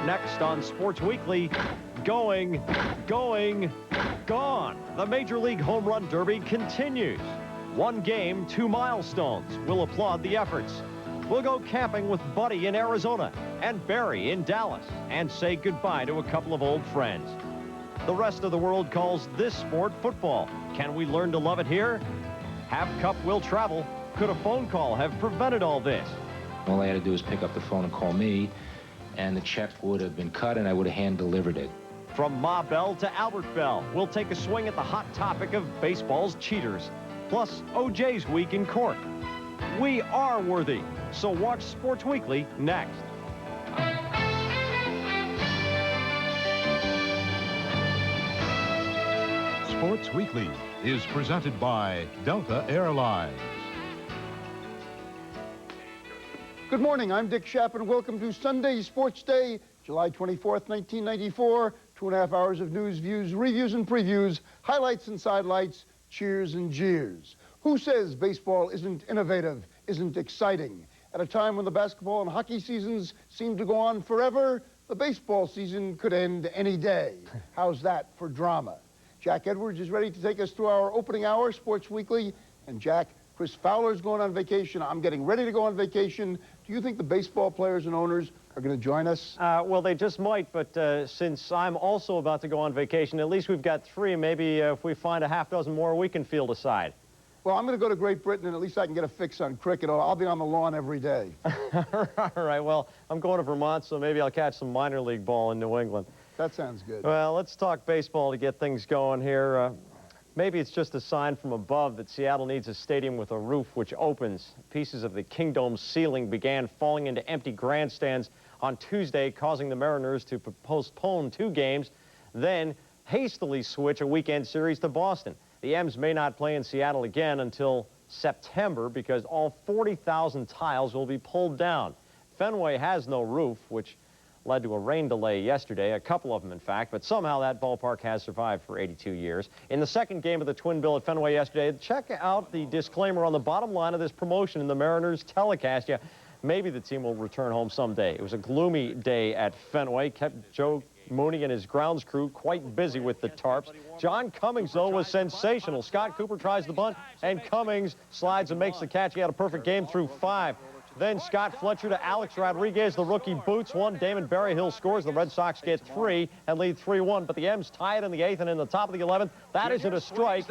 Next on Sports Weekly, going, gone. The Major League Home Run Derby continues. One game, two milestones. We'll applaud the efforts. We'll go camping with Buddy in Arizona and Barry in Dallas and say goodbye to a couple of old friends. The rest of the world calls this sport football. Can we learn to love it here? Half Cup will travel. Could a phone call have prevented all this? All I had to do was pick up the phone and call me, and the check would have been cut and I would have hand-delivered it. From Ma Bell to Albert Bell, we'll take a swing at the hot topic of baseball's cheaters. Plus, OJ's week in court. We are worthy. So watch Sports Weekly next. Sports Weekly is presented by Delta Airlines. Good morning, I'm Dick Schaap, and welcome to Sunday Sports Day, July 24th, 1994. 2.5 hours of news, views, reviews, and previews, highlights and sidelights, cheers and jeers. Who says baseball isn't innovative, isn't exciting? At a time when the basketball and hockey seasons seem to go on forever, the baseball season could end any day. How's that for drama? Jack Edwards is ready to take us through our opening hour, Sports Weekly. And Jack, Chris Fowler's going on vacation. I'm getting ready to go on vacation. Do you think the baseball players and owners are going to join us? Well, they just might, but since I'm also about to go on vacation, at least we've got three. Maybe if we find a half dozen more, we can field aside. Well, I'm going to go to Great Britain, and at least I can get a fix on cricket. I'll be on the lawn every day. All right, well, I'm going to Vermont, so maybe I'll catch some minor league ball in New England. That sounds good. Well, let's talk baseball to get things going here. Maybe it's just a sign from above that Seattle needs a stadium with a roof which opens. Pieces of the Kingdome's ceiling began falling into empty grandstands on Tuesday, causing the Mariners to postpone 2 games, then hastily switch a weekend series to Boston. The M's may not play in Seattle again until September because all 40,000 tiles will be pulled down. Fenway has no roof, which led to a rain delay yesterday, a couple of them in fact, but somehow that ballpark has survived for 82 years. In the second game of the Twin Bill at Fenway yesterday, check out the disclaimer on the bottom line of this promotion in the Mariners telecast. Yeah, maybe the team will return home someday. It was a gloomy day at Fenway, kept Joe Mooney and his grounds crew quite busy with the tarps. John Cummings, though, was sensational. Scott Cooper tries the bunt, and Cummings slides and makes the catch. He had a perfect game through 5. Then Scott Fletcher to Alex Rodriguez. The rookie boots one. Damon Berryhill scores. The Red Sox get 3 and lead 3-1. But the M's tie it in the 8th and in the top of the 11th. That isn't a strike,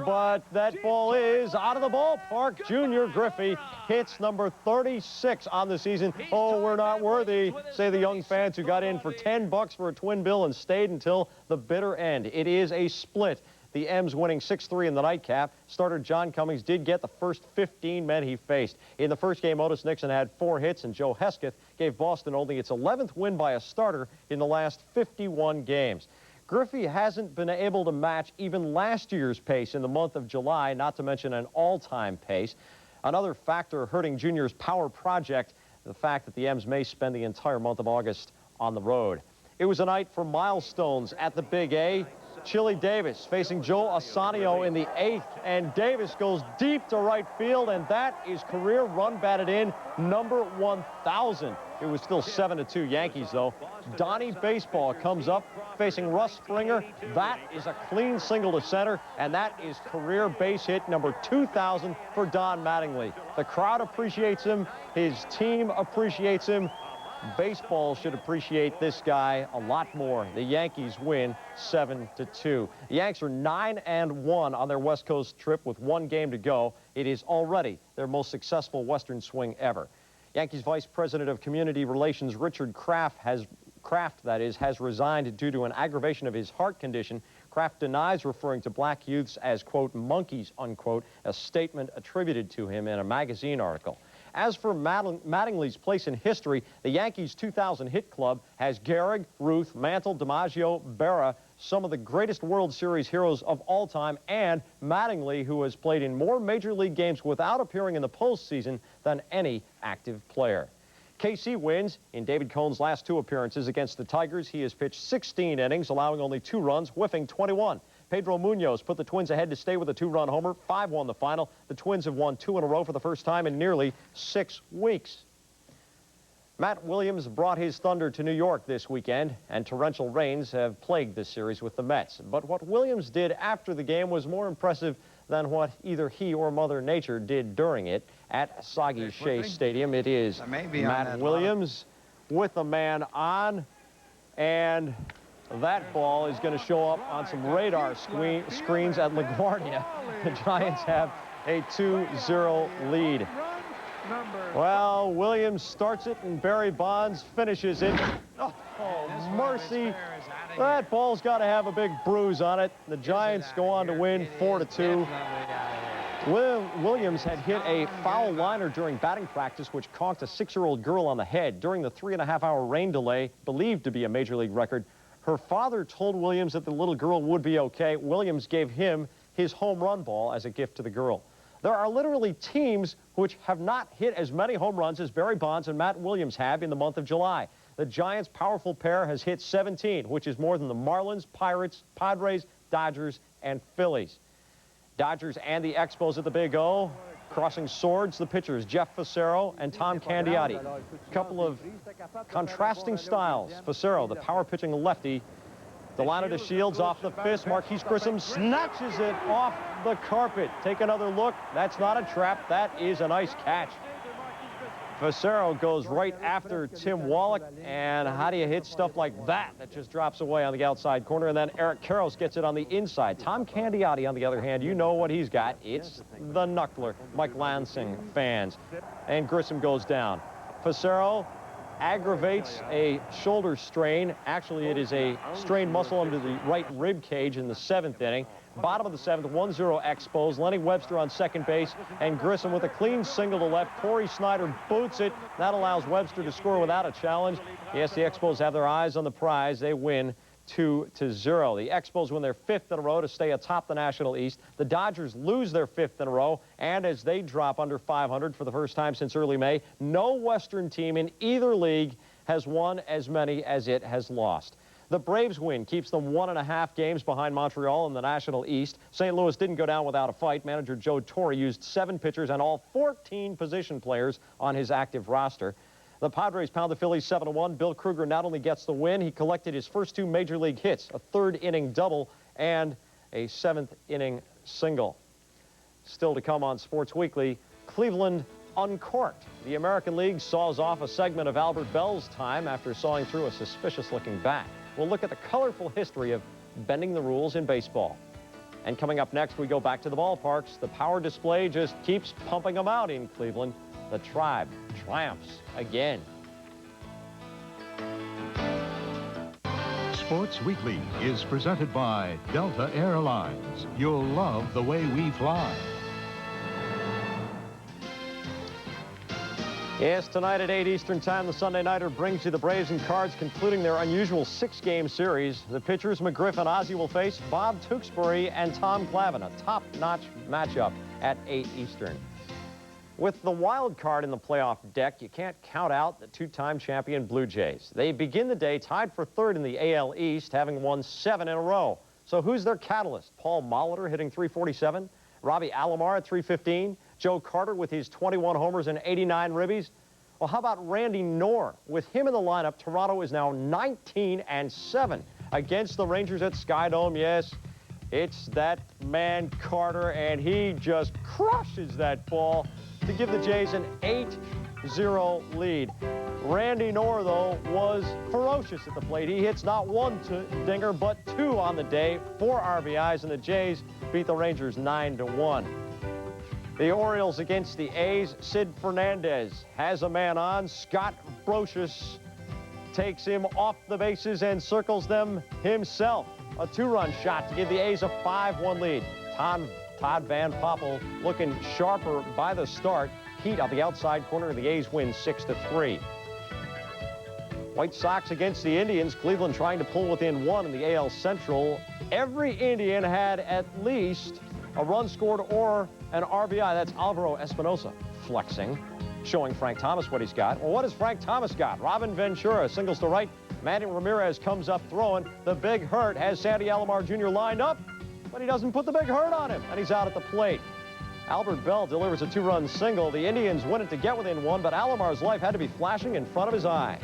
but that ball is out of the ballpark. Junior Griffey hits number 36 on the season. Oh, we're not worthy, say the young fans who got in for $10 for a Twin Bill and stayed until the bitter end. It is a split. The M's winning 6-3 in the nightcap. Starter John Cummings did get the first 15 men he faced. In the first game, Otis Nixon had 4 hits, and Joe Hesketh gave Boston only its 11th win by a starter in the last 51 games. Griffey hasn't been able to match even last year's pace in the month of July, not to mention an all-time pace. Another factor hurting Junior's power project, the fact that the M's may spend the entire month of August on the road. It was a night for milestones at the Big A. Chili Davis facing Joe Osanio in the 8th, and Davis goes deep to right field, and that is career run batted in number 1,000. It was still 7-2 Yankees, though. Donnie Baseball comes up facing Russ Springer. That is a clean single to center, and that is career base hit number 2,000 for Don Mattingly. The crowd appreciates him. His team appreciates him. Baseball should appreciate this guy a lot more. The Yankees win 7-2. The Yanks are 9-1 on their West Coast trip with 1 game to go. It is already their most successful Western swing ever. Yankees Vice President of Community Relations Richard Kraft has resigned due to an aggravation of his heart condition. Kraft denies referring to black youths as, quote, monkeys, unquote, a statement attributed to him in a magazine article. As for Mattingly's place in history, the Yankees' 2000 hit club has Gehrig, Ruth, Mantle, DiMaggio, Berra, some of the greatest World Series heroes of all time, and Mattingly, who has played in more Major League games without appearing in the postseason than any active player. KC wins in David Cohn's last 2 appearances against the Tigers. He has pitched 16 innings, allowing only 2 runs, whiffing 21. Pedro Munoz put the Twins ahead to stay with a 2-run homer. 5-1 the final. The Twins have won 2 in a row for the first time in nearly 6 weeks. Matt Williams brought his Thunder to New York this weekend, and torrential rains have plagued this series with the Mets. But what Williams did after the game was more impressive than what either he or Mother Nature did during it. At Soggy Shea Stadium, it is Matt Williams with a man on, and that ball is going to show up on some radar screens at LaGuardia. The Giants have a 2-0 lead. Well, Williams starts it and Barry Bonds finishes it. Oh, mercy. That ball's got to have a big bruise on it. The Giants go on to win 4-2. Williams had hit a foul liner during batting practice, which conked a 6-year-old girl on the head during the 3.5-hour rain delay, believed to be a major league record. Her father told Williams that the little girl would be okay. Williams gave him his home run ball as a gift to the girl. There are literally teams which have not hit as many home runs as Barry Bonds and Matt Williams have in the month of July. The Giants' powerful pair has hit 17, which is more than the Marlins, Pirates, Padres, Dodgers, and Phillies. Dodgers and the Expos at the Big O. Crossing swords, the pitchers, Jeff Fassero and Tom Candiotti. A couple of contrasting styles. Fassero, the power pitching lefty. Delano to Shields off the fist. Marquise Grissom snatches it off the carpet. Take another look. That's not a trap. That is a nice catch. Fassero goes right after Tim Wallach, and how do you hit stuff like that just drops away on the outside corner? And then Eric Karros gets it on the inside. Tom Candiotti, on the other hand, you know what he's got. It's the knuckler. Mike Lansing fans. And Grissom goes down. Fassero aggravates a shoulder strain. Actually, it is a strained muscle under the right rib cage in the 7th inning. Bottom of the 7th, 1-0 Expos. Lenny Webster on second base, and Grissom with a clean single to left. Corey Snyder boots it. That allows Webster to score without a challenge. Yes, the Expos have their eyes on the prize. They win 2-0. The Expos win their 5th in a row to stay atop the National East. The Dodgers lose their 5th in a row, and as they drop under 500 for the first time since early May, no Western team in either league has won as many as it has lost. The Braves win keeps them 1.5 games behind Montreal in the National East. St. Louis didn't go down without a fight. Manager Joe Torre used 7 pitchers and all 14 position players on his active roster. The Padres pound the Phillies 7-1. Bill Kruger not only gets the win, he collected his first 2 major league hits, a 3rd-inning double and a 7th-inning single. Still to come on Sports Weekly, Cleveland uncorked. The American League saws off a segment of Albert Bell's time after sawing through a suspicious-looking bat. We'll look at the colorful history of bending the rules in baseball. And coming up next, we go back to the ballparks. The power display just keeps pumping them out in Cleveland. The Tribe triumphs again. Sports Weekly is presented by Delta Airlines. You'll love the way we fly. Yes, tonight at 8 Eastern Time, the Sunday Nighter brings you the Braves and Cards concluding their unusual 6-game series. The pitchers, McGriff and Ozzie, will face Bob Tewksbury and Tom Glavine, a top-notch matchup at 8 Eastern. With the wild card in the playoff deck, you can't count out the 2-time champion Blue Jays. They begin the day tied for 3rd in the AL East, having won 7 in a row. So who's their catalyst? Paul Molitor hitting .347, Robbie Alomar at .315, Joe Carter with his 21 homers and 89 ribbies. Well, how about Randy Knorr? With him in the lineup, Toronto is now 19-7 against the Rangers at Skydome. Yes, it's that man Carter, and he just crushes that ball to give the Jays an 8-0 lead. Randy Knorr, though, was ferocious at the plate. He hits not 1 dinger, but 2 on the day, 4 RBIs, and the Jays beat the Rangers 9-1. The Orioles against the A's. Sid Fernandez has a man on. Scott Brocious takes him off the bases and circles them himself. A 2-run shot to give the A's a 5-1 lead. Todd Van Poppel looking sharper by the start. Heat on the outside corner, and the A's win 6-3. White Sox against the Indians. Cleveland trying to pull within 1 in the AL Central. Every Indian had at least a run scored or an RBI. That's Alvaro Espinosa flexing, showing Frank Thomas what he's got. Well, what has Frank Thomas got? Robin Ventura singles to right. Manny Ramirez comes up throwing. The Big Hurt has Sandy Alomar Jr. lined up, but he doesn't put the Big Hurt on him, and he's out at the plate. Albert Bell delivers a 2-run single. The Indians win it to get within 1, but Alomar's life had to be flashing in front of his eyes.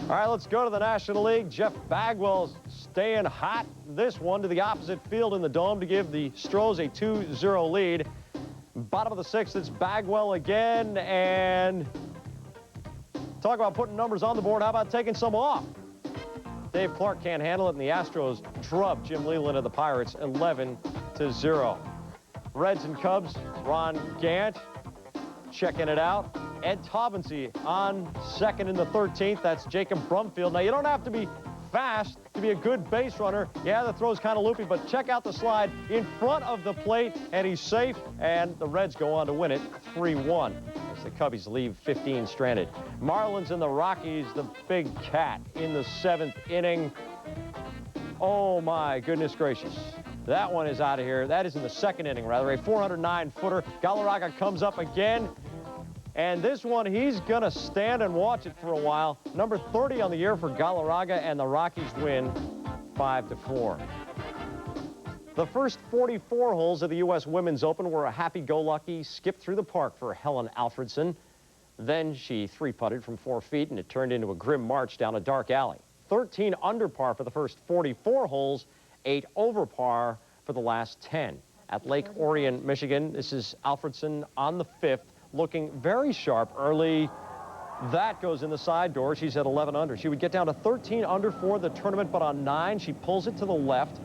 All right, let's go to the National League. Jeff Bagwell's staying hot. This one to the opposite field in the Dome to give the Stros a 2-0 lead. Bottom of the 6th, it's Bagwell again, and talk about putting numbers on the board. How about taking some off? Dave Clark can't handle it, and the Astros drub Jim Leyland of the Pirates 11-0. Reds and Cubs, Ron Gant checking it out. Ed Taubensee on second in the 13th. That's Jacob Brumfield. Now, you don't have to be fast to be a good base runner. Yeah, the throw's kind of loopy, but check out the slide in front of the plate, and he's safe, and the Reds go on to win it 3-1 as the Cubbies leave 15 stranded. Marlins and the Rockies, the big cat in the 7th inning. Oh, my goodness gracious. That one is out of here. That is in the 2nd inning, rather. A 409-footer. Galarraga comes up again. And this one, he's going to stand and watch it for a while. Number 30 on the year for Galarraga, and the Rockies win 5-4. The first 44 holes of the U.S. Women's Open were a happy-go-lucky skip through the park for Helen Alfredson. Then she 3-putted from 4 feet, and it turned into a grim march down a dark alley. 13 under par for the first 44 holes, 8 over par for the last 10. At Lake Orion, Michigan, this is Alfredson on the 5th. Looking very sharp early. That goes in the side door. She's at 11 under. She would get down to 13 under for the tournament, but on 9, she pulls it to the left.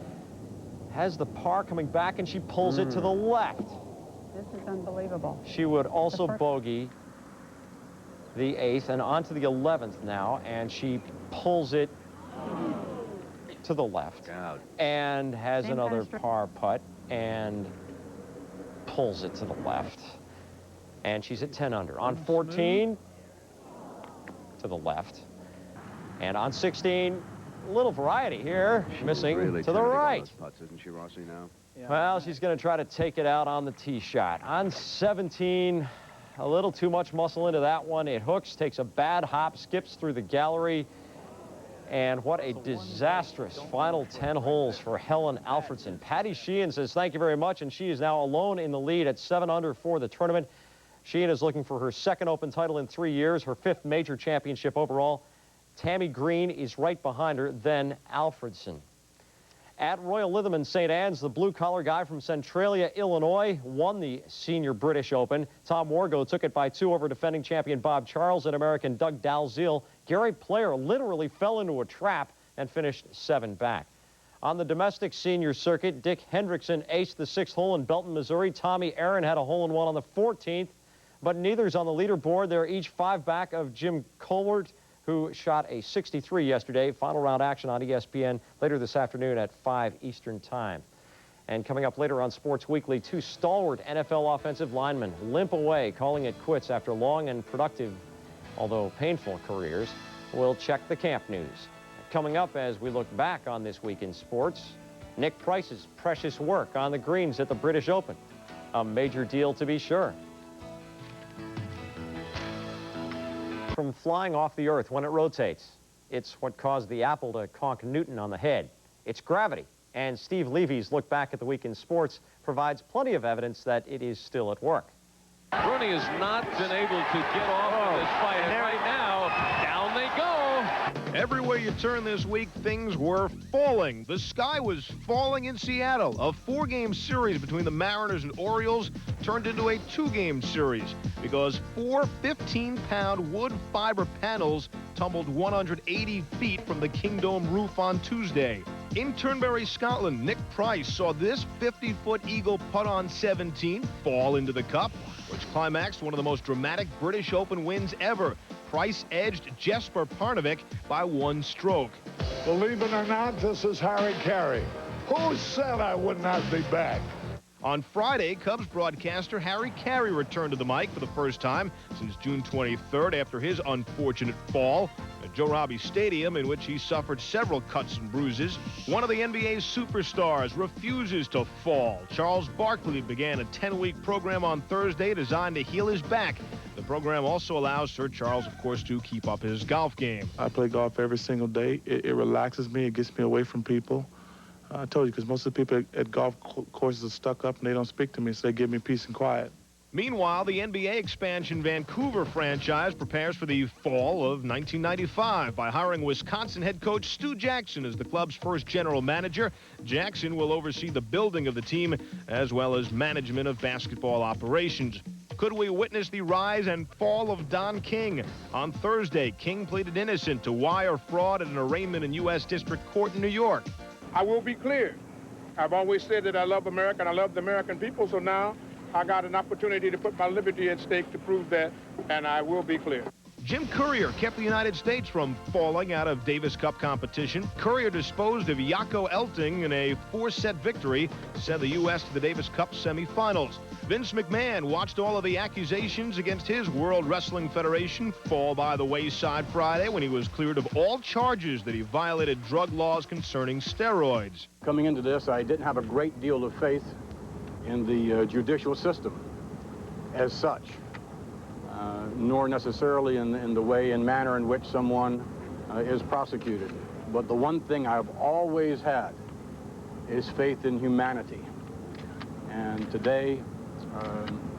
Has the par coming back, and she pulls it to the left. This is unbelievable. She would also bogey the 8th and onto the 11th now, and she pulls it to the left and has another par putt and pulls it to the left. And she's at 10 under. On 14, to the left. And on 16, a little variety here. Missing really to the right. Those putts, isn't she, Rossi, now? Yeah. Well, she's going to try to take it out on the tee shot. On 17, a little too much muscle into that one. It hooks, takes a bad hop, skips through the gallery. And what a disastrous final 10 holes for Helen Alfredson. Patty Sheehan says thank you very much, and she is now alone in the lead at 7 under for the tournament. Sheehan is looking for her 2nd Open title in 3 years, her 5th major championship overall. Tammy Green is right behind her, then Alfredson. At Royal Lytham in St. Anne's, the blue-collar guy from Centralia, Illinois, won the Senior British Open. Tom Wargo took it by 2 over defending champion Bob Charles and American Doug Dalziel. Gary Player literally fell into a trap and finished 7 back. On the domestic senior circuit, Dick Hendrickson aced the 6th hole in Belton, Missouri. Tommy Aaron had a hole-in-one on the 14th. But neither's on the leaderboard. They're each 5 back of Jim Colbert, who shot a 63 yesterday. Final round action on ESPN later this afternoon at 5 Eastern Time. And coming up later on Sports Weekly, 2 stalwart NFL offensive linemen limp away, calling it quits after long and productive, although painful careers. We'll check the camp news. Coming up as we look back on this week in sports, Nick Price's precious work on the greens at the British Open. A major deal to be sure. From flying off the Earth when it rotates. It's what caused the apple to conk Newton on the head. It's gravity. And Steve Levy's look back at the week in sports provides plenty of evidence that it is still at work. Rooney has not been able to get off in this fight, and right now, down they go. Everywhere you turn this week, things were falling. The sky was falling in Seattle. A 4-game series between the Mariners and Orioles turned into a 2-game series because 4 15-pound wood fiber panels tumbled 180 feet from the Kingdome roof on Tuesday. In Turnberry, Scotland, Nick Price saw this 50-foot eagle putt on 17 fall into the cup, which climaxed one of the most dramatic British Open wins ever. Price edged Jesper Parnevik by 1 stroke. Believe it or not, this is Harry Carey. Who said I would not be back? On Friday, Cubs broadcaster Harry Carey returned to the mic for the first time since June 23rd after his unfortunate fall at Joe Robbie Stadium, in which he suffered several cuts and bruises. One of the NBA's superstars refuses to fall. Charles Barkley began a 10-week program on Thursday designed to heal his back. The program also allows Sir Charles, of course, to keep up his golf game. I play golf every single day. It relaxes me. It gets me away from people. I told you, because most of the people at golf courses are stuck up and they don't speak to me, so they give me peace and quiet. Meanwhile, the NBA expansion Vancouver franchise prepares for the fall of 1995 by hiring Wisconsin head coach Stu Jackson as the club's first general manager. Jackson will oversee the building of the team as well as management of basketball operations. Could we witness the rise and fall of Don King? On Thursday, King pleaded innocent to wire fraud at an arraignment in U.S. District Court in New York. I will be clear. I've always said that I love America and I love the American people, so now I got an opportunity to put my liberty at stake to prove that, and I will be clear. Jim Courier kept the United States from falling out of Davis Cup competition. Courier disposed of Jaco Elting in a 4-set victory, sent the U.S. to the Davis Cup semifinals. Vince McMahon watched all of the accusations against his World Wrestling Federation fall by the wayside Friday when he was cleared of all charges that he violated drug laws concerning steroids. Coming into this, I didn't have a great deal of faith in the judicial system as such, nor necessarily in the way and manner in which someone is prosecuted. But the one thing I've always had is faith in humanity. And today,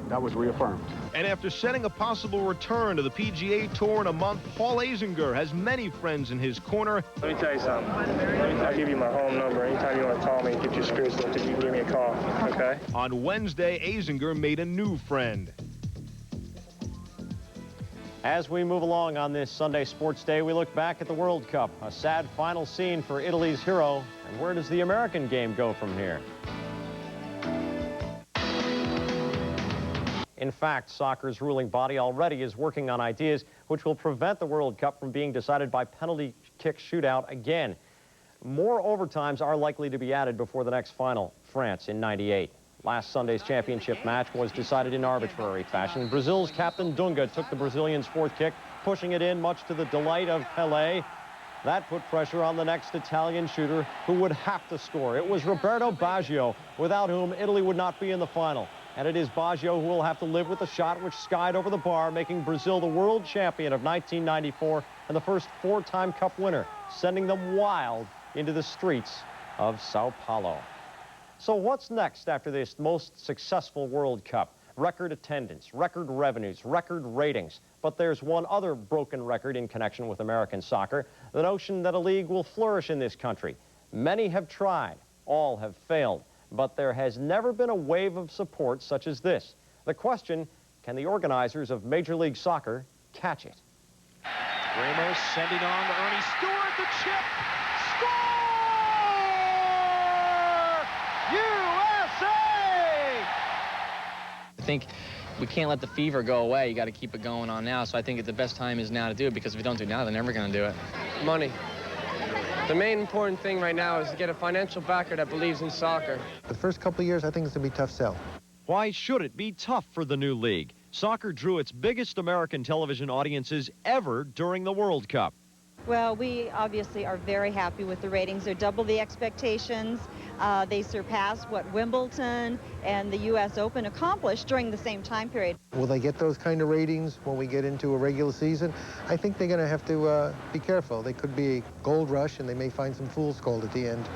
that was reaffirmed. And after setting a possible return to the PGA Tour in a month, Paul Azinger has many friends in his corner. Let me tell you something. I'll give you my home number. Anytime you want to call me and get your spirits lifted, you can give me a call, okay? On Wednesday, Azinger made a new friend. As we move along on this Sunday Sports Day, we look back at the World Cup. A sad final scene for Italy's hero. And where does the American game go from here? In fact, soccer's ruling body already is working on ideas which will prevent the World Cup from being decided by penalty kick shootout again. More overtimes are likely to be added before the next final, France in '98. Last Sunday's championship match was decided in arbitrary fashion. Brazil's captain Dunga took the Brazilians' fourth kick, pushing it in much to the delight of Pelé. That put pressure on the next Italian shooter who would have to score. It was Roberto Baggio, without whom Italy would not be in the final. And it is Baggio who will have to live with the shot which skied over the bar, making Brazil the world champion of 1994 and the first 4-time Cup winner, sending them wild into the streets of Sao Paulo. So what's next after this most successful World Cup? Record attendance, record revenues, record ratings. But there's one other broken record in connection with American soccer, the notion that a league will flourish in this country. Many have tried, all have failed. But there has never been a wave of support such as this. The question, can the organizers of Major League Soccer catch it? Ramos sending on to Ernie Stewart, the chip, score! USA! I think we can't let the fever go away. You got to keep it going on now. So I think the best time is now to do it, because if we don't do it now, they're never going to do it. Money. The main important thing right now is to get a financial backer that believes in soccer. The first couple of years, I think it's going to be a tough sell. Why should it be tough for the new league? Soccer drew its biggest American television audiences ever during the World Cup. Well, we obviously are very happy with the ratings. They're double the expectations. They surpassed what Wimbledon and the U.S. Open accomplished during the same time period. Will they get those kind of ratings when we get into a regular season? I think they're going to have to be careful. They could be a gold rush, and they may find some fool's gold at the end.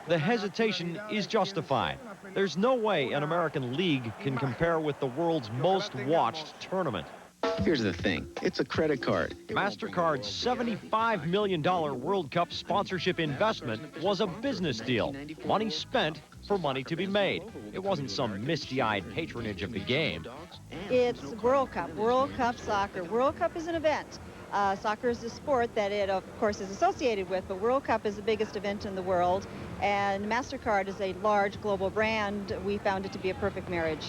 The hesitation is justified. There's no way an American league can compare with the world's most watched tournament. Here's the thing. It's a credit card. MasterCard's $75 million World Cup sponsorship investment was a business deal. Money spent for money to be made. It wasn't some misty-eyed patronage of the game. It's World Cup soccer. World Cup is an event. Soccer is a sport that it, of course, is associated with, but World Cup is the biggest event in the world, and MasterCard is a large global brand. We found it to be a perfect marriage.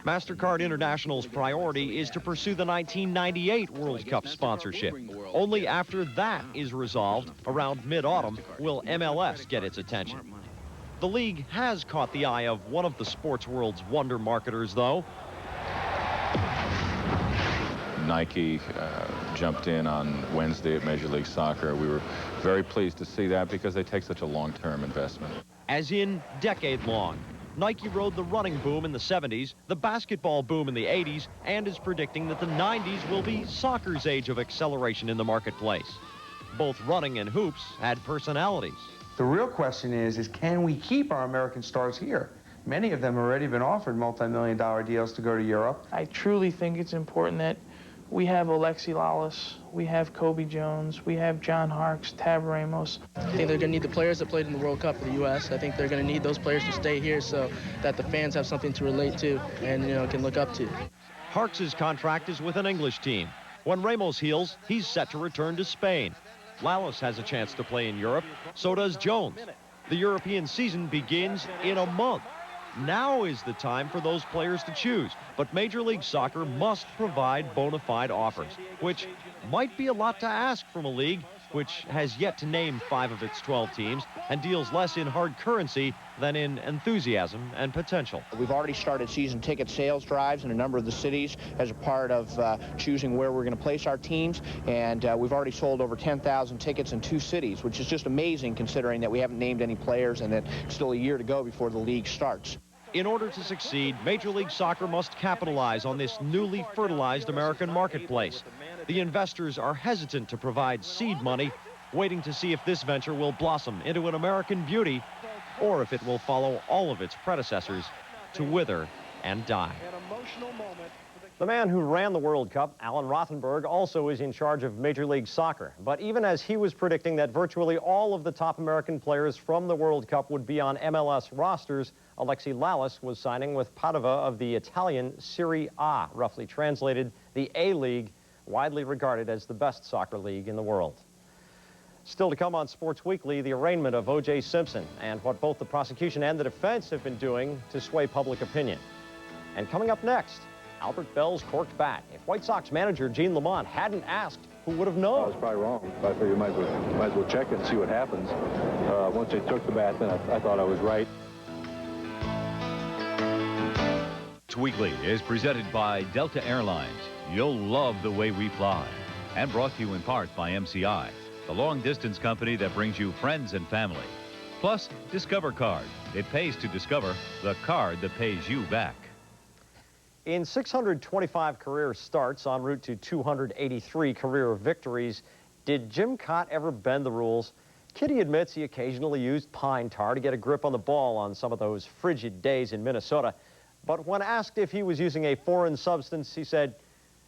MasterCard International's priority is to pursue the 1998 World Cup sponsorship. Only after that is resolved, around mid-autumn, will MLS get its attention. The league has caught the eye of one of the sports world's wonder marketers, though. Nike jumped in on Wednesday at Major League Soccer. We were very pleased to see that because they take such a long-term investment. As in decade-long. Nike rode the running boom in the 70s, the basketball boom in the 80s, and is predicting that the 90s will be soccer's age of acceleration in the marketplace. Both running and hoops had personalities. The real question is can we keep our American stars here? Many of them have already been offered multi-million-dollar deals to go to Europe. I truly think it's important that we have Alexi Lalas, we have Kobe Jones, we have John Harkes, Tab Ramos. I think they're going to need the players that played in the World Cup for the U.S. I think they're going to need those players to stay here so that the fans have something to relate to and, can look up to. Harkes' contract is with an English team. When Ramos heals, he's set to return to Spain. Lalas has a chance to play in Europe, so does Jones. The European season begins in a month. Now is the time for those players to choose, but Major League Soccer must provide bona fide offers, which might be a lot to ask from a league which has yet to name 5 of its 12 teams and deals less in hard currency than in enthusiasm and potential. We've already started season ticket sales drives in a number of the cities as a part of choosing where we're going to place our teams, and we've already sold over 10,000 tickets in 2 cities, which is just amazing considering that we haven't named any players and that it's still a year to go before the league starts. In order to succeed, Major League Soccer must capitalize on this newly fertilized American marketplace. The investors are hesitant to provide seed money, waiting to see if this venture will blossom into an American beauty or if it will follow all of its predecessors to wither and die. The man who ran the World Cup, Alan Rothenberg, also is in charge of Major League Soccer. But even as he was predicting that virtually all of the top American players from the World Cup would be on MLS rosters, Alexi Lalas was signing with Padova of the Italian Serie A, roughly translated the A-League, widely regarded as the best soccer league in the world. Still to come on Sports Weekly, the arraignment of O.J. Simpson and what both the prosecution and the defense have been doing to sway public opinion. And coming up next, Albert Bell's corked bat. If White Sox manager Gene Lamont hadn't asked, who would have known? I was probably wrong. I figured you might as well check it and see what happens. Once they took the bat, then I thought I was right. Weekly is presented by Delta Airlines. You'll love the way we fly. And brought to you in part by MCI, the long-distance company that brings you friends and family. Plus, Discover Card. It pays to discover, the card that pays you back. In 625 career starts en route to 283 career victories, did Jim Cott ever bend the rules? Kitty admits he occasionally used pine tar to get a grip on the ball on some of those frigid days in Minnesota. But when asked if he was using a foreign substance, he said,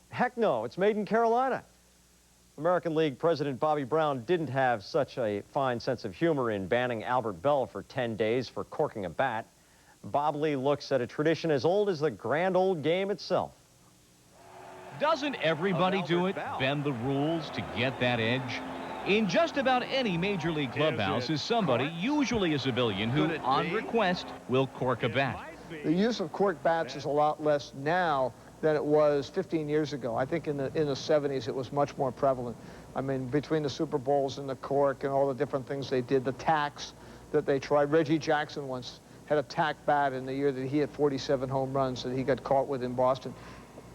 "Heck no, it's made in Carolina." American League President Bobby Brown didn't have such a fine sense of humor in banning Albert Bell for 10 days for corking a bat. Bob Lee looks at a tradition as old as the grand old game itself. Doesn't everybody do it? Bend the rules to get that edge? In just about any major league clubhouse is somebody, usually a civilian, who, on request, will cork a bat. The use of cork bats is a lot less now than it was 15 years ago. I think in the 70s it was much more prevalent. I mean, between the Super Bowls and the cork and all the different things they did, the tacks that they tried. Reggie Jackson once had a tack bat in the year that he had 47 home runs that he got caught with in Boston.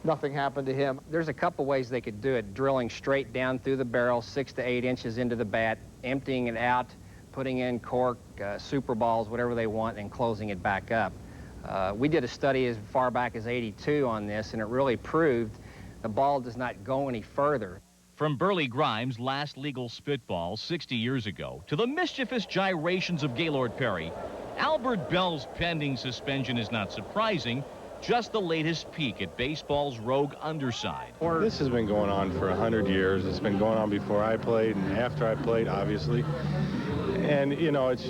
Nothing happened to him. There's a couple ways they could do it. Drilling straight down through the barrel, 6 to 8 inches into the bat, emptying it out, putting in cork, super balls, whatever they want, and closing it back up. We did a study as far back as '82 on this, and it really proved the ball does not go any further. From Burley Grimes' last legal spitball 60 years ago to the mischievous gyrations of Gaylord Perry, Albert Bell's pending suspension is not surprising, just the latest peek at baseball's rogue underside. This has been going on for 100 years. It's been going on before I played and after I played, obviously. And, you know, it's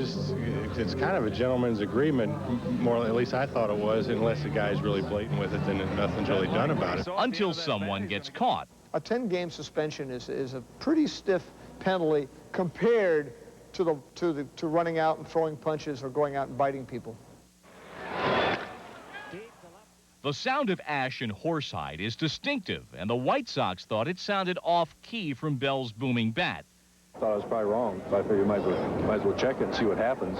kind of a gentleman's agreement, more, at least I thought it was, unless the guy's really blatant with it, then nothing's really done about it. Until someone gets caught. A 10-game suspension is a pretty stiff penalty compared to running out and throwing punches or going out and biting people. The sound of ash and horsehide is distinctive, and the White Sox thought it sounded off-key from Bell's booming bat. I thought I was probably wrong. I figured you might as well check it and see what happens.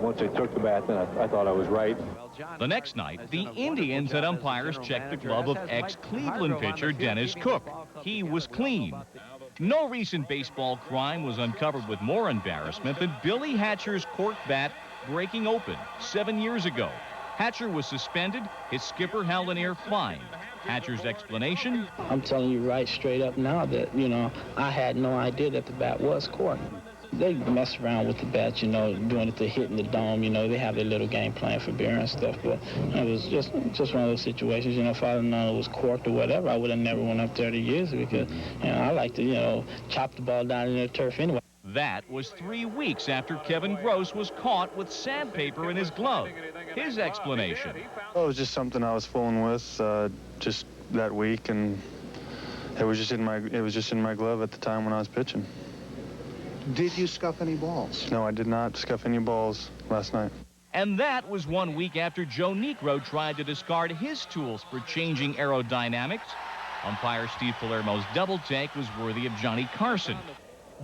Once they took the bat, then I thought I was right. The next night, the Indians had umpires check the glove of ex-Cleveland pitcher Dennis Cook. He was clean. No recent baseball crime was uncovered with more embarrassment than Billy Hatcher's cork bat breaking open 7 years ago. Hatcher was suspended. His skipper held an air fine. Hatcher's explanation? I'm telling you right straight up now that, you know, I had no idea that the bat was corked. They mess around with the bats, you know, doing it to hitting the dome. You know, they have their little game plan for beer and stuff. But it was just one of those situations. You know, if I'd have known it was corked or whatever, I would have never went up there to use it because, you know, I like to, you know, chop the ball down in the turf anyway. That was 3 weeks after Kevin Gross was caught with sandpaper in his glove. His explanation. Well, it was just something I was fooling with just that week, and it was just in my glove at the time when I was pitching. Did you scuff any balls? No, I did not scuff any balls last night. And that was 1 week after Joe Niekro tried to discard his tools for changing aerodynamics. Umpire Steve Palermo's double take was worthy of Johnny Carson.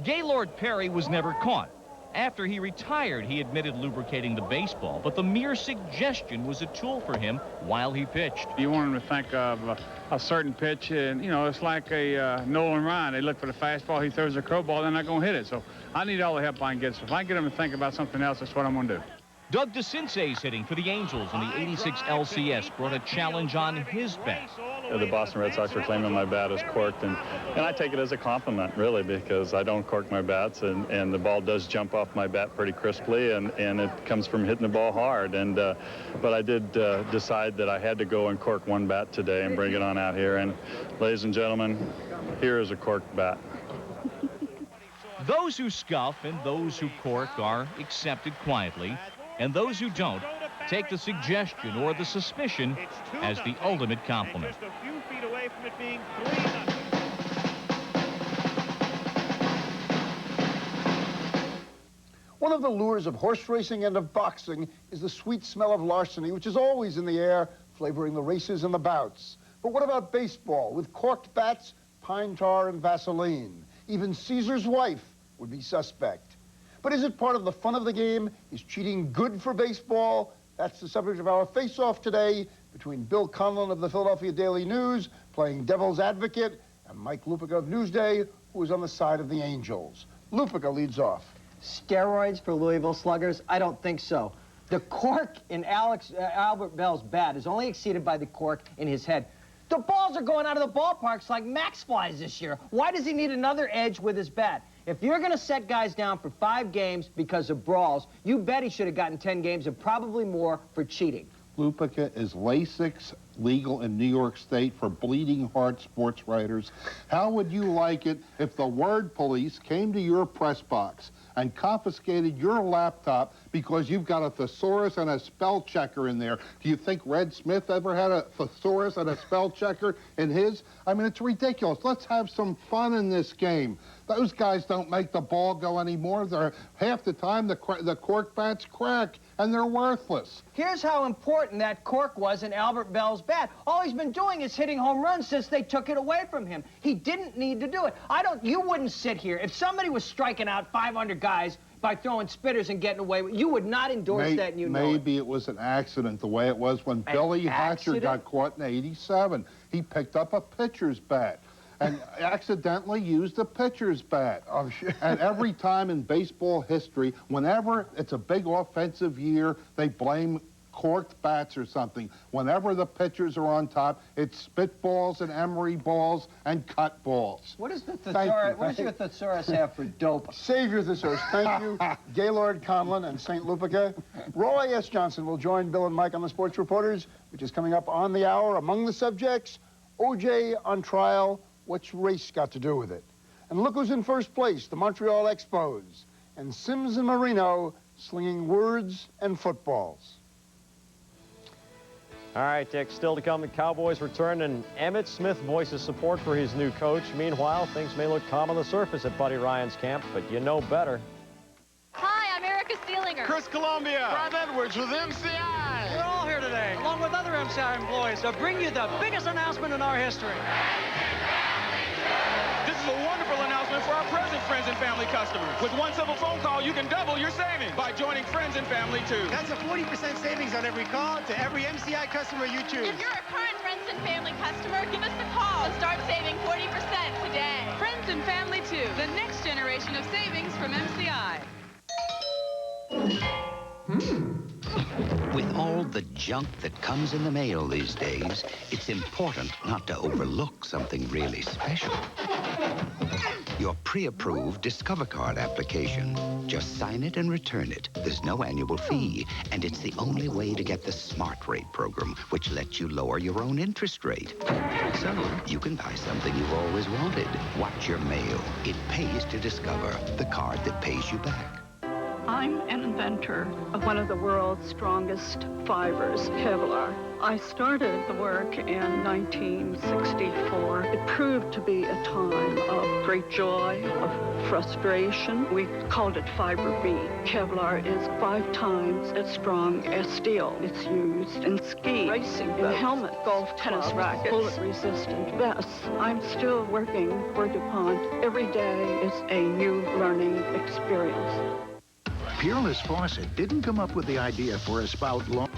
Gaylord Perry was never caught. After he retired, he admitted lubricating the baseball, but the mere suggestion was a tool for him while he pitched. You want him to think of a certain pitch, and, you know, it's like a Nolan Ryan. They look for the fastball, he throws a curveball, they're not going to hit it. So I need all the help I can get. So if I can get him to think about something else, that's what I'm going to do. Doug DeCinces hitting for the Angels in the 86 LCS brought a challenge on his bat. The Boston Red Sox are claiming my bat is corked, and I take it as a compliment, really, because I don't cork my bats, and the ball does jump off my bat pretty crisply, and it comes from hitting the ball hard. But I did decide that I had to go and cork one bat today and bring it on out here. And, ladies and gentlemen, here is a corked bat. Those who scuff and those who cork are accepted quietly, and those who don't take the suggestion or the suspicion as the ultimate compliment. Just a few feet away from it being 3-0. One of the lures of horse racing and of boxing is the sweet smell of larceny, which is always in the air, flavoring the races and the bouts. But what about baseball? With corked bats, pine tar, and Vaseline. Even Caesar's wife would be suspect. But is it part of the fun of the game? Is cheating good for baseball? That's the subject of our face-off today between Bill Conlon of the Philadelphia Daily News, playing devil's advocate, and Mike Lupica of Newsday, who is on the side of the Angels. Lupica leads off. Steroids for Louisville Sluggers? I don't think so. The cork in Albert Bell's bat is only exceeded by the cork in his head. The balls are going out of the ballparks like Max flies this year. Why does he need another edge with his bat? If you're going to set guys down for 5 games because of brawls, you bet he should have gotten 10 games and probably more for cheating. Lupica, is LASIK legal in New York State for bleeding heart sports writers? How would you like it if the word police came to your press box and confiscated your laptop because you've got a thesaurus and a spell checker in there? Do you think Red Smith ever had a thesaurus and a spell checker in his? I mean, it's ridiculous. Let's have some fun in this game. Those guys don't make the ball go anymore. They're half the time the cork bats crack, and they're worthless. Here's how important that cork was in Albert Bell's bat. All he's been doing is hitting home runs since they took it away from him. He didn't need to do it. You wouldn't sit here. If somebody was striking out 500 guys by throwing spitters and getting away with it, you would not endorse that, and you know it. Maybe it was an accident, the way it was when Billy Hatcher got caught in '87. He picked up a pitcher's bat and accidentally used a pitcher's bat. Oh, shit. And every time in baseball history, whenever it's a big offensive year, they blame corked bats or something. Whenever the pitchers are on top, it's spitballs and emery balls and cut balls. What is the thesaurus? What does your thesaurus have for dope? Save your thesaurus. Thank you, Gaylord Conlon and St. Lupica. Roy S. Johnson will join Bill and Mike on the Sports Reporters, which is coming up on the hour. Among the subjects, O.J. on trial. What's race got to do with it? And look who's in first place, the Montreal Expos. And Sims and Marino slinging words and footballs. All right, Dick, still to come, the Cowboys return, and Emmitt Smith voices support for his new coach. Meanwhile, things may look calm on the surface at Buddy Ryan's camp, but you know better. Hi, I'm Erica Steelinger. Chris Columbia. Rob Edwards with MCI. We're all here today, along with other MCI employees, to bring you the biggest announcement in our history. This is a wonderful announcement for our present friends and family customers. With one simple phone call, you can double your savings by joining Friends and Family, too. That's a 40% savings on every call to every MCI customer you choose. If you're a current Friends and Family customer, give us a call and start saving 40% today. Friends and Family, too. The next generation of savings from MCI. With all the junk that comes in the mail these days, it's important not to overlook something really special. your pre-approved Discover Card application. Just sign it and return it. There's no annual fee, and it's the only way to get the Smart Rate program, which lets you lower your own interest rate. So you can buy something you've always wanted. Watch your mail. It pays to Discover, the card that pays you back. I'm an inventor of one of the world's strongest fibers, Kevlar. I started the work in 1964. It proved to be a time of great joy, of frustration. We called it Fiber B. Kevlar is 5 times as strong as steel. It's used in ski, racing, in helmets, golf, tennis rackets, bullet-resistant vests. I'm still working for DuPont. Every day is a new learning experience. Peerless Faucet didn't come up with the idea for a spout long.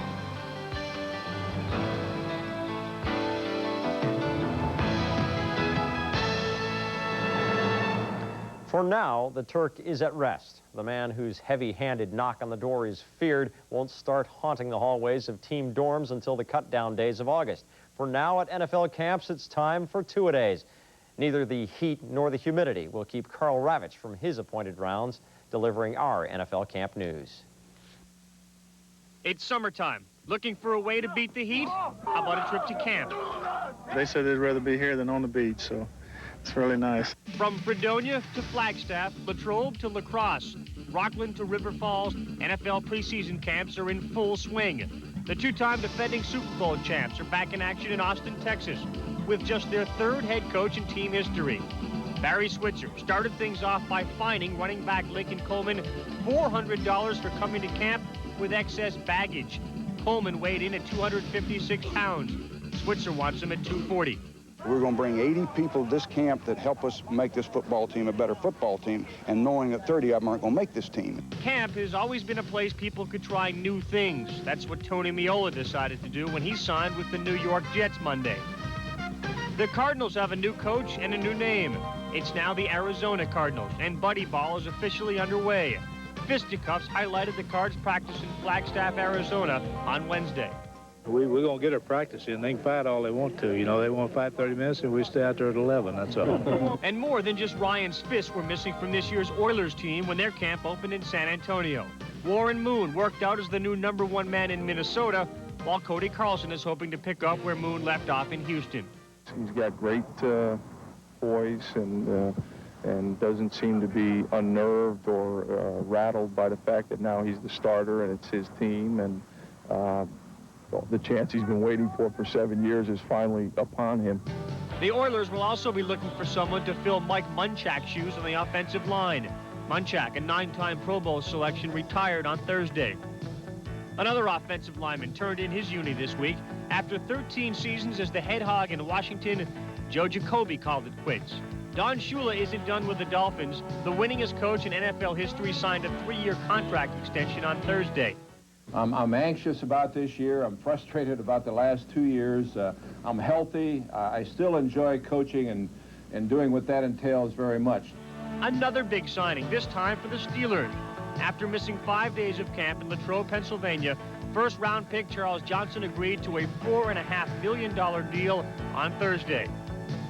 For now, the Turk is at rest. The man whose heavy-handed knock on the door is feared won't start haunting the hallways of team dorms until the cut-down days of August. For now, at NFL camps, it's time for two-a-days. Neither the heat nor the humidity will keep Carl Ravitch from his appointed rounds, delivering our NFL camp news. It's summertime. Looking for a way to beat the heat? How about a trip to camp? They said they'd rather be here than on the beach, so it's really nice. From Fredonia to Flagstaff, Latrobe to La Crosse, Rockland to River Falls, NFL preseason camps are in full swing. The two-time defending Super Bowl champs are back in action in Austin, Texas, with just their 3rd head coach in team history. Barry Switzer started things off by fining running back Lincoln Coleman $400 for coming to camp with excess baggage. Coleman weighed in at 256 pounds. Switzer wants him at 240. We're going to bring 80 people to this camp that help us make this football team a better football team, and knowing that 30 of them aren't going to make this team. Camp has always been a place people could try new things. That's what Tony Meola decided to do when he signed with the New York Jets Monday. The Cardinals have a new coach and a new name. It's now the Arizona Cardinals, and Buddy Ball is officially underway. Fisticuffs highlighted the Cards' practice in Flagstaff, Arizona on Wednesday. We're going to get our practice in. They can fight all they want to. You know, they want to fight 30 minutes, and we stay out there at 11, that's all. And more than just Ryan's fists were missing from this year's Oilers team when their camp opened in San Antonio. Warren Moon worked out as the new #1 man in Minnesota, while Cody Carlson is hoping to pick up where Moon left off in Houston. He's got great poise and doesn't seem to be unnerved or rattled by the fact that now he's the starter and it's his team, and the chance he's been waiting for 7 years is finally upon him. The Oilers will also be looking for someone to fill Mike Munchak's shoes on the offensive line. Munchak, a 9-time Pro Bowl selection, retired on Thursday. Another offensive lineman turned in his uni this week. After 13 seasons as the head hog in Washington, Joe Jacoby called it quits. Don Shula isn't done with the Dolphins. The winningest coach in NFL history signed a 3-year contract extension on Thursday. I'm anxious about this year. I'm frustrated about the last 2 years. I'm healthy. I still enjoy coaching and doing what that entails very much. Another big signing, this time for the Steelers. After missing 5 days of camp in Latrobe, Pennsylvania, first-round pick Charles Johnson agreed to a $4.5 million deal on Thursday.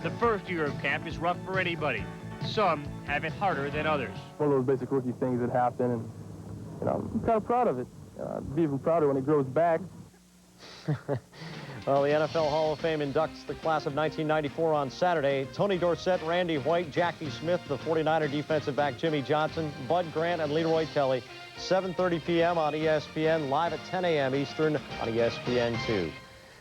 The first year of camp is rough for anybody. Some have it harder than others. One of those basic rookie things that happen, and I'm kind of proud of it. I'd be even prouder when he grows back. Well, the NFL Hall of Fame inducts the class of 1994 on Saturday. Tony Dorsett, Randy White, Jackie Smith, the 49er defensive back Jimmy Johnson, Bud Grant, and Leroy Kelly. 7:30 p.m. on ESPN, live at 10 a.m. Eastern on ESPN2.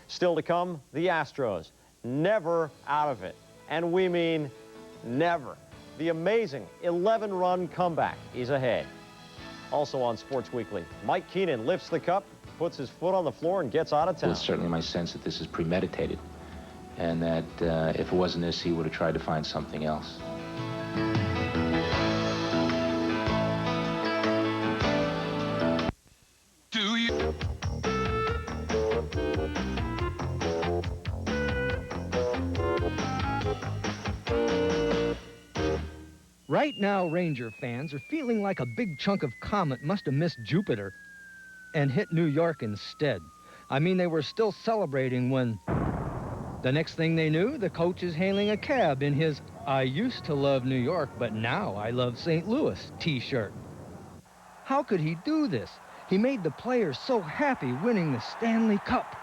Still to come, the Astros. Never out of it. And we mean never. The amazing 11-run comeback is ahead. Also on Sports Weekly, Mike Keenan lifts the cup, puts his foot on the floor, and gets out of town. It's certainly my sense that this is premeditated, and that if it wasn't this, he would have tried to find something else. Do you? Right now, Ranger fans are feeling like a big chunk of comet must have missed Jupiter and hit New York instead. I mean, they were still celebrating when The next thing they knew, the coach is hailing a cab in his "I used to love New York, but now I love St. Louis" t-shirt. How could he do this? He made the players so happy winning the Stanley Cup.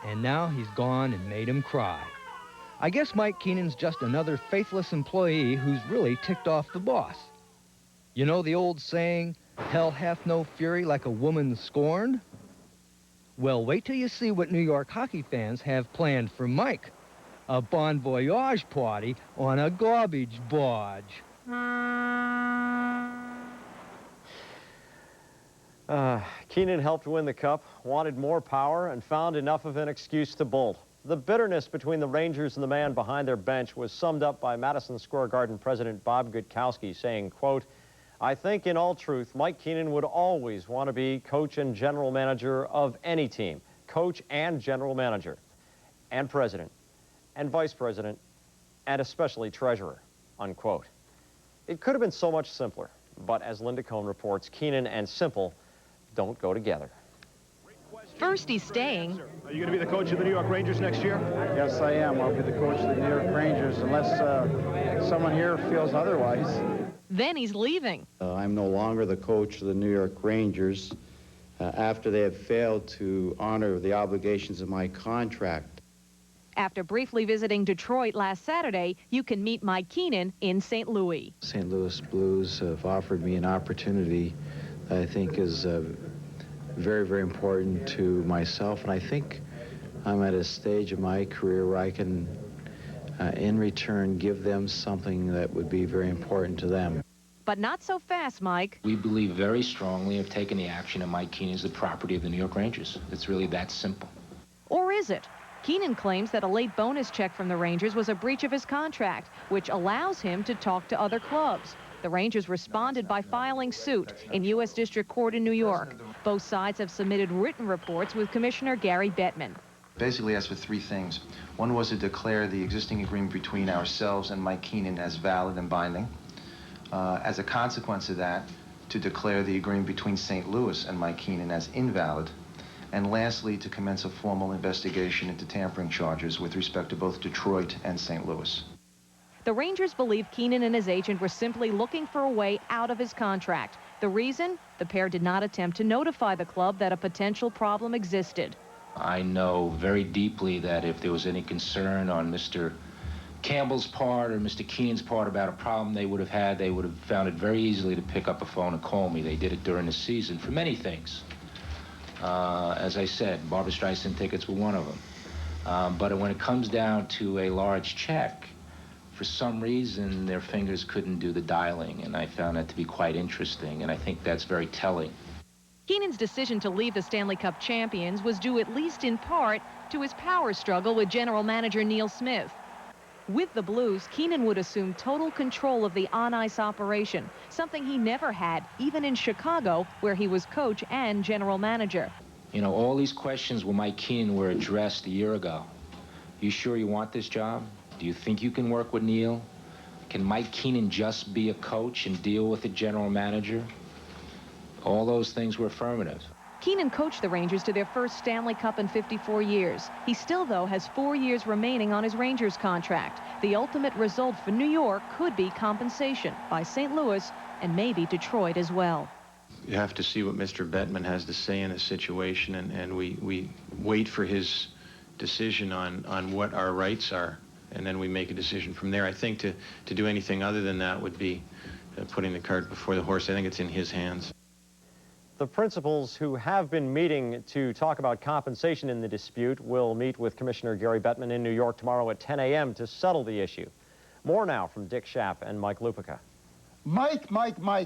And now he's gone and made him cry. I guess Mike Keenan's just another faithless employee who's really ticked off the boss. You know the old saying, "Hell hath no fury like a woman scorned"? Well, wait till you see what New York hockey fans have planned for Mike. A bon voyage party on a garbage barge. Keenan helped win the cup, wanted more power, and found enough of an excuse to bolt. The bitterness between the Rangers and the man behind their bench was summed up by Madison Square Garden president Bob Gutkowski saying, quote, "I think in all truth, Mike Keenan would always want to be coach and general manager of any team. Coach and general manager, and president, and vice president, and especially treasurer," unquote. It could have been so much simpler, but as Linda Cohn reports, Keenan and simple don't go together. First, he's staying. Are you going to be the coach of the New York Rangers next year? Yes, I am. I'll be the coach of the New York Rangers unless someone here feels otherwise. Then he's leaving. I'm no longer the coach of the New York Rangers after they have failed to honor the obligations of my contract. After briefly visiting Detroit last Saturday, you can meet Mike Keenan in St. Louis. St. Louis Blues have offered me an opportunity that I think is very, very important to myself, and I think I'm at a stage of my career where I can, in return, give them something that would be very important to them. But not so fast, Mike. We believe very strongly of taking the action, and Mike Keenan is the property of the New York Rangers. It's really that simple. Or is it? Keenan claims that a late bonus check from the Rangers was a breach of his contract, which allows him to talk to other clubs. The Rangers responded by filing suit in U.S. District Court in New York. Both sides have submitted written reports with Commissioner Gary Bettman. Basically asked for three things. One was to declare the existing agreement between ourselves and Mike Keenan as valid and binding. As a consequence of that, to declare the agreement between St. Louis and Mike Keenan as invalid. And lastly, to commence a formal investigation into tampering charges with respect to both Detroit and St. Louis. The Rangers believe Keenan and his agent were simply looking for a way out of his contract. The reason? The pair did not attempt to notify the club that a potential problem existed. I know very deeply that if there was any concern on Mr. Campbell's part or Mr. Keenan's part about a problem they would have had, they would have found it very easily to pick up a phone and call me. They did it during the season for many things. As I said, Barbra Streisand tickets were one of them. But when it comes down to a large check, for some reason, their fingers couldn't do the dialing, and I found that to be quite interesting, and I think that's very telling. Keenan's decision to leave the Stanley Cup champions was due at least in part to his power struggle with general manager Neil Smith. With the Blues, Keenan would assume total control of the on-ice operation, something he never had, even in Chicago, where he was coach and general manager. You know, all these questions with Mike Keenan were addressed a year ago. You sure you want this job? Do you think you can work with Neil? Can Mike Keenan just be a coach and deal with the general manager? All those things were affirmative. Keenan coached the Rangers to their first Stanley Cup in 54 years. He still, though, has 4 years remaining on his Rangers contract. The ultimate result for New York could be compensation by St. Louis and maybe Detroit as well. You have to see what Mr. Bettman has to say in this situation, and we wait for his decision on what our rights are, and then we make a decision from there. I think to do anything other than that would be putting the cart before the horse. I think it's in his hands. The principals who have been meeting to talk about compensation in the dispute will meet with Commissioner Gary Bettman in New York tomorrow at 10 a.m. to settle the issue. More now from Dick Schaap and Mike Lupica. Mike.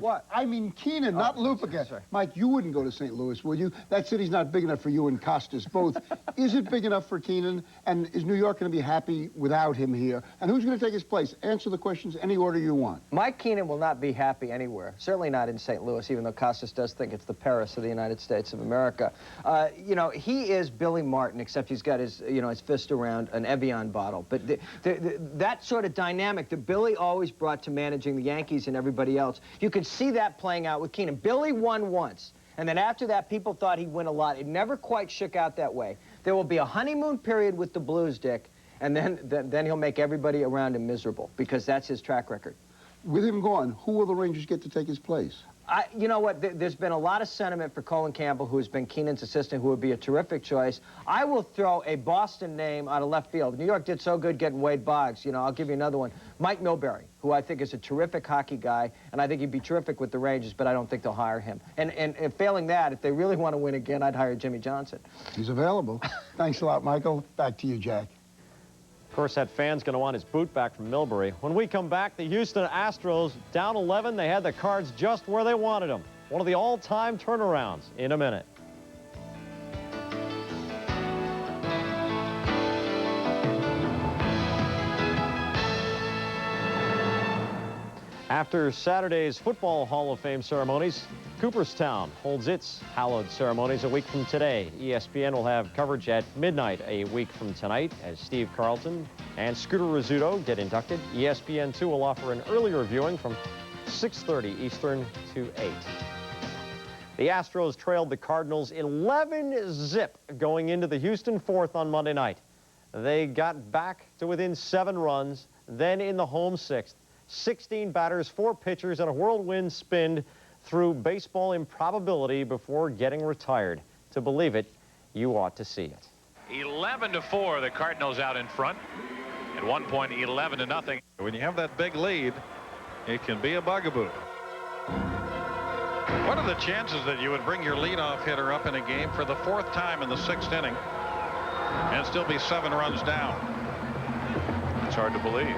What? I mean Keenan, not Lupica. Sorry. Mike, you wouldn't go to St. Louis, would you? That city's not big enough for you and Costas both. Is it big enough for Keenan? And is New York going to be happy without him here? And who's going to take his place? Answer the questions any order you want. Mike Keenan will not be happy anywhere. Certainly not in St. Louis, even though Costas does think it's the Paris of the United States of America. You know, he is Billy Martin, except he's got his, his fist around an Evian bottle. But that sort of dynamic that Billy always brought to managing the Yankees and everybody else, you could see that playing out with Keenan. Billy won once, And then after that, people thought he'd win a lot. It never quite shook out that way. There will be a honeymoon period with the Blues, Dick, and then he'll make everybody around him miserable, because that's his track record. With him gone, who will the Rangers get to take his place? You know what? There's been a lot of sentiment for Colin Campbell, who has been Keenan's assistant, who would be a terrific choice. I will throw a Boston name out of left field. New York did so good getting Wade Boggs. You know, I'll give you another one. Mike Milbury, who I think is a terrific hockey guy, and I think he'd be terrific with the Rangers, but I don't think they'll hire him. And failing that, if they really want to win again, I'd hire Jimmy Johnson. He's available. Thanks a lot, Michael. Back to you, Jack. Of course, that fan's going to want his boot back from Milbury. When we come back, the Houston Astros down 11. They had the Cards just where they wanted them. One of the all-time turnarounds in a minute. After Saturday's Football Hall of Fame ceremonies, Cooperstown holds its hallowed ceremonies a week from today. ESPN will have coverage at midnight a week from tonight as Steve Carlton and Scooter Rizzuto get inducted. ESPN 2 will offer an earlier viewing from 6:30 Eastern to 8. The Astros trailed the Cardinals 11-zip going into the Houston fourth on Monday night. They got back to within 7 runs, then in the home sixth. 16 batters, 4 pitchers, and a whirlwind spin through baseball improbability before getting retired. To believe it, you ought to see it. 11-4, the Cardinals out in front. At one point, 11-0. When you have that big lead, it can be a bugaboo. What are the chances that you would bring your leadoff hitter up in a game for the 4th time in the 6th inning and still be 7 runs down? It's hard to believe.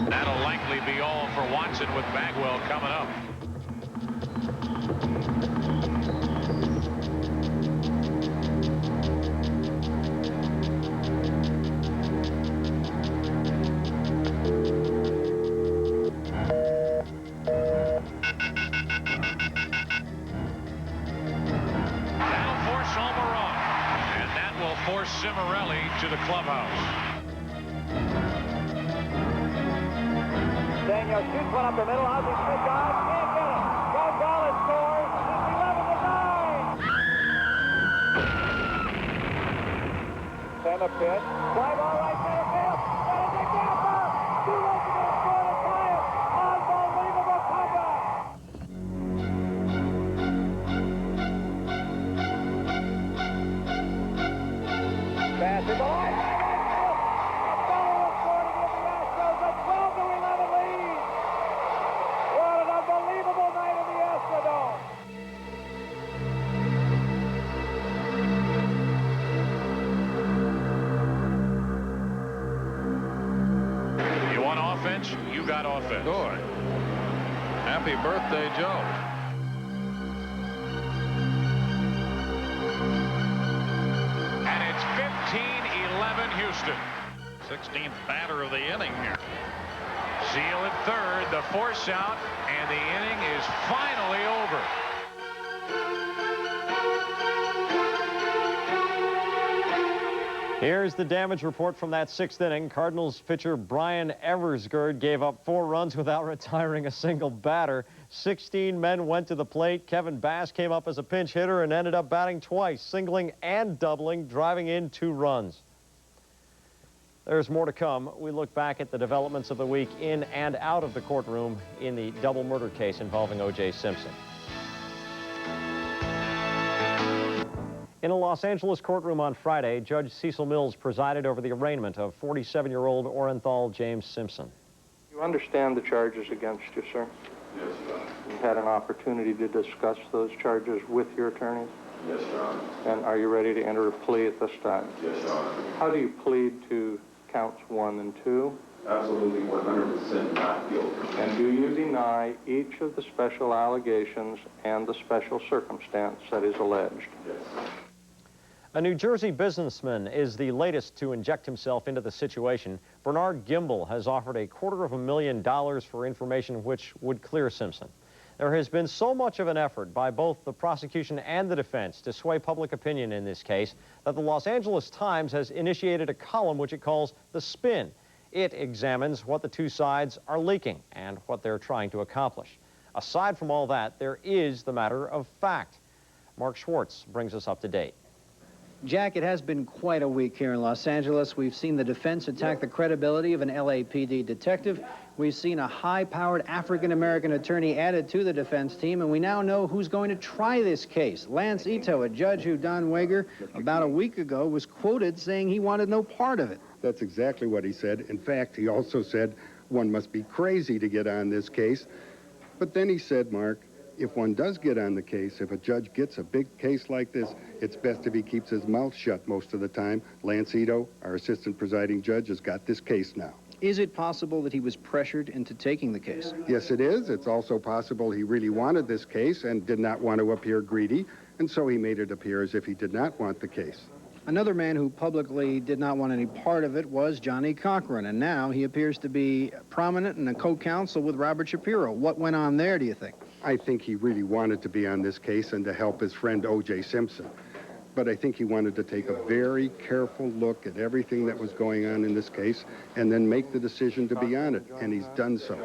That'll likely be all for Watson with Bagwell coming up. That'll force Homer off, and that will force Cimarelli to the clubhouse. Daniel shoots one up the middle. Ozzie Smith dives. Can't get it. Gonzalez scores. It's 11-9. Center pitch. Fly ball right center field. That is a gapper. 2 runs are going to score to tie it. Unbelievable comeback. Pass it ball. You got offense. Good. Happy birthday, Joe. And it's 15-11 Houston. 16th batter of the inning here. Seal at third, the force out, and the inning is finally over. Here's the damage report from that 6th inning. Cardinals pitcher Brian Eversgerd gave up 4 runs without retiring a single batter. 16 men went to the plate. Kevin Bass came up as a pinch hitter and ended up batting twice, singling and doubling, driving in 2 runs. There's more to come. We look back at the developments of the week in and out of the courtroom in the double murder case involving O.J. Simpson. In a Los Angeles courtroom on Friday, Judge Cecil Mills presided over the arraignment of 47-year-old Orenthal James Simpson. You understand the charges against you, sir? Yes, Your Honor. You had an opportunity to discuss those charges with your attorneys? Yes, Your Honor. And are you ready to enter a plea at this time? Yes, Your Honor. How do you plead to counts 1 and 2? Absolutely 100% not guilty. And do you deny each of the special allegations and the special circumstance that is alleged? Yes. A New Jersey businessman is the latest to inject himself into the situation. Bernard Gimbel has offered $250,000 for information which would clear Simpson. There has been so much of an effort by both the prosecution and the defense to sway public opinion in this case that the Los Angeles Times has initiated a column which it calls The Spin. It examines what the two sides are leaking and what they're trying to accomplish. Aside from all that, there is the matter of fact. Mark Schwartz brings us up to date. Jack, it has been quite a week here in Los Angeles. We've seen the defense attack the credibility of an LAPD detective. We've seen a high-powered African-American attorney added to the defense team, and we now know who's going to try this case. Lance Ito, a judge who Don Wager, about a week ago, was quoted saying he wanted no part of it. That's exactly what he said. In fact, he also said one must be crazy to get on this case. But then he said, Mark, if one does get on the case, if a judge gets a big case like this, it's best if he keeps his mouth shut most of the time. Lance Ito, our assistant presiding judge, has got this case now. Is it possible that he was pressured into taking the case? Yes, it is. It's also possible he really wanted this case and did not want to appear greedy, and so he made it appear as if he did not want the case. Another man who publicly did not want any part of it was Johnny Cochran, and now he appears to be prominent and a co-counsel with Robert Shapiro. What went on there, do you think? I think he really wanted to be on this case and to help his friend O.J. Simpson. But I think he wanted to take a very careful look at everything that was going on in this case and then make the decision to be on it, and he's done so.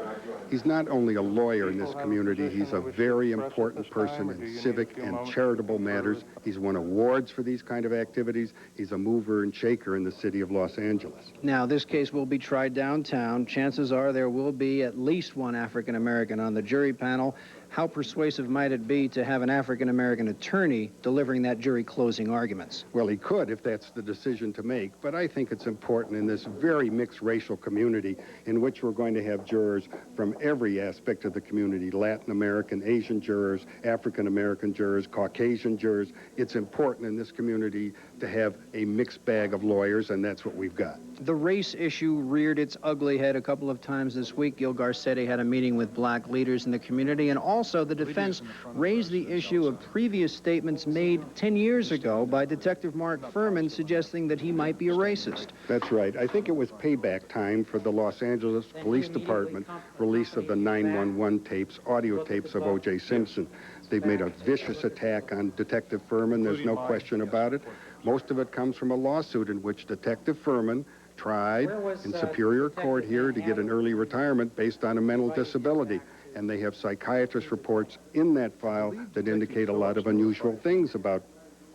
He's not only a lawyer in this community, he's a very important person in civic and charitable matters. He's won awards for these kind of activities. He's a mover and shaker in the city of Los Angeles. Now, this case will be tried downtown. Chances are there will be at least one African-American on the jury panel. How persuasive might it be to have an African-American attorney delivering that jury closing arguments? Well, he could if that's the decision to make, but I think it's important in this very mixed racial community in which we're going to have jurors from every aspect of the community, Latin American, Asian jurors, African-American jurors, Caucasian jurors. It's important in this community to have a mixed bag of lawyers, and that's what we've got. The race issue reared its ugly head a couple of times this week. Gil Garcetti had a meeting with black leaders in the community, and also the defense raised the issue of previous statements made 10 years ago by Detective Mark Furman suggesting that he might be a racist. That's right. I think it was payback time for the Los Angeles Police Department release of the 911 tapes, audio tapes of O.J. Simpson. They've made a vicious attack on Detective Furman. There's no question about it. Most of it comes from a lawsuit in which Detective Furman tried in Superior Court here to get an early retirement based on a mental disability. And they have psychiatrist reports in that file that indicate a lot of unusual things about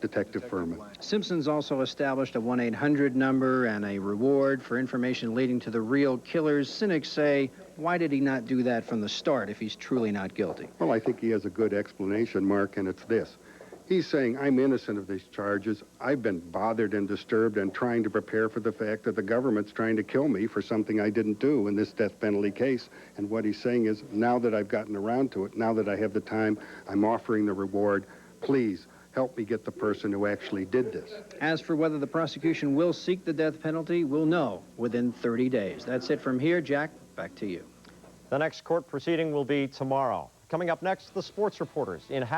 Detective Furman. Simpson's also established a 1-800 number and a reward for information leading to the real killers. Cynics say, why did he not do that from the start if he's truly not guilty? Well, I think he has a good explanation, Mark, and it's this. He's saying, I'm innocent of these charges. I've been bothered and disturbed and trying to prepare for the fact that the government's trying to kill me for something I didn't do in this death penalty case. And what he's saying is, now that I've gotten around to it, now that I have the time, I'm offering the reward. Please help me get the person who actually did this. As for whether the prosecution will seek the death penalty, we'll know within 30 days. That's it from here. Jack, back to you. The next court proceeding will be tomorrow. Coming up next, the sports reporters in